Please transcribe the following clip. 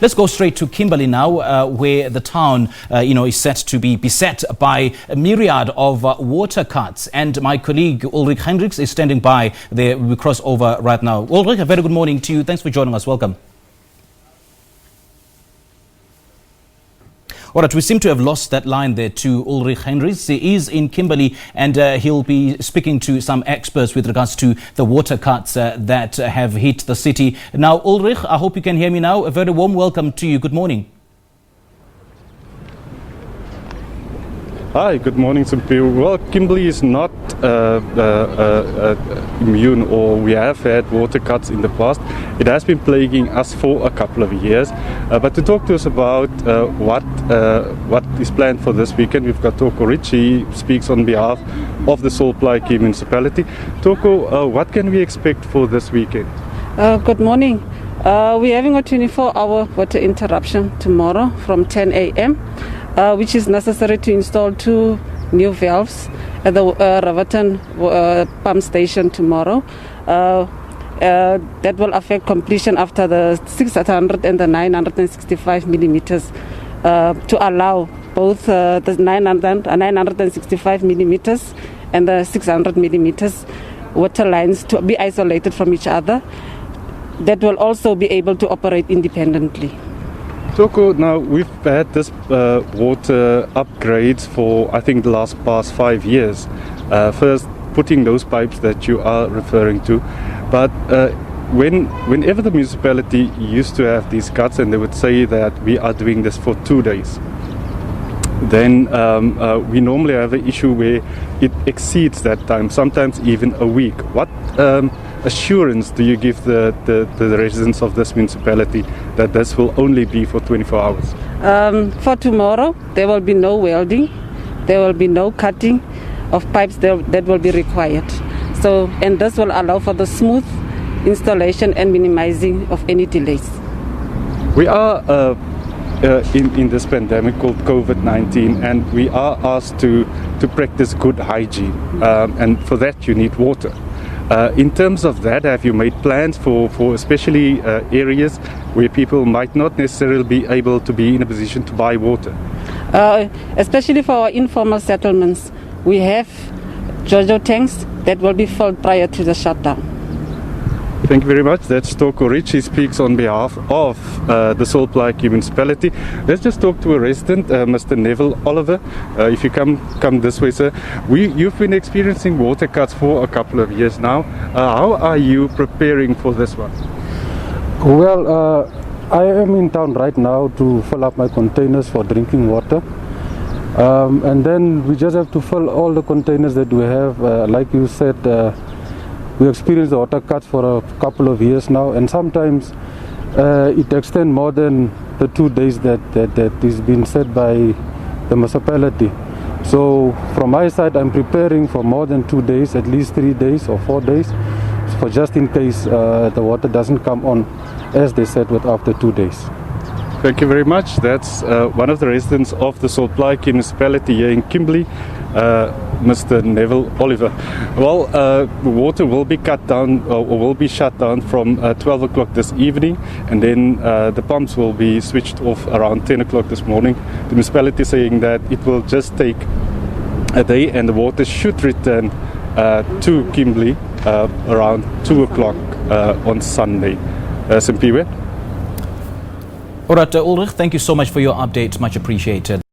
Let's go straight to Kimberley now, where the town, is set to be beset by a myriad of water cuts. And my colleague Ulrich Hendricks is standing by there. We cross over right now. Ulrich, a very good morning to you. Thanks for joining us. Welcome. All right, we seem to have lost that line there to Ulrich Hendricks. He is in Kimberley and he'll be speaking to some experts with regards to the water cuts that have hit the city. Now, Ulrich, I hope you can hear me now. A very warm welcome to you. Good morning. Hi, good morning, Simpiwe. Well, Kimberley is not immune, or we have had water cuts in the past. It has been plaguing us for a couple of years. But to talk to us about what is planned for this weekend, we've got Toko Rich. He speaks on behalf of the Sol Plaatje Municipality. Toko, what can we expect for this weekend? Good morning. We're having a 24-hour water interruption tomorrow from 10 a.m. Which is necessary to install 2 new valves at the Riverton pump station tomorrow. That will affect completion after the 600 and the 965 millimeters to allow both the 965 millimeters and the 600 millimeters water lines to be isolated from each other. That will also be able to operate independently. Toko, now we've had this water upgrades for I think the past 5 years. First putting those pipes that you are referring to, but whenever the municipality used to have these cuts and they would say that we are doing this for 2 days, then we normally have an issue where it exceeds that time, sometimes even a week. What assurance do you give the residents of this municipality that this will only be for 24 hours? For tomorrow, there will be no welding, there will be no cutting of pipes that will be required. And this will allow for the smooth installation and minimizing of any delays. We are in this pandemic called COVID-19, and we are asked to practice good hygiene, and for that you need water. In terms of that, have you made plans for especially areas where people might not necessarily be able to be in a position to buy water? Especially for our informal settlements, we have JoJo tanks that will be filled prior to the shutdown. Thank you very much. That's Toko Rich. He speaks on behalf of the Sol Plaatje Municipality. Let's just talk to a resident, Mr. Neville Oliver. If you come this way, sir. You've been experiencing water cuts for a couple of years now. How are you preparing for this one? Well, I am in town right now to fill up my containers for drinking water. And then we just have to fill all the containers that we have. Like you said, we experienced the water cuts for a couple of years now, and sometimes it extends more than the 2 days that is being set by the municipality. So from my side, I'm preparing for more than 2 days, at least 3 days or 4 days, for just in case the water doesn't come on as they said after 2 days. Thank you very much. That's one of the residents of the Sol Plaatje Municipality here in Kimberley, Mr. Neville Oliver. Well, water will be cut down or will be shut down from 12 o'clock this evening, and then the pumps will be switched off around 10 o'clock this morning. The municipality is saying that it will just take a day and the water should return to Kimberley around 2 o'clock on Sunday. Simpiwe. All right, Ulrich, thank you so much for your update. Much appreciated.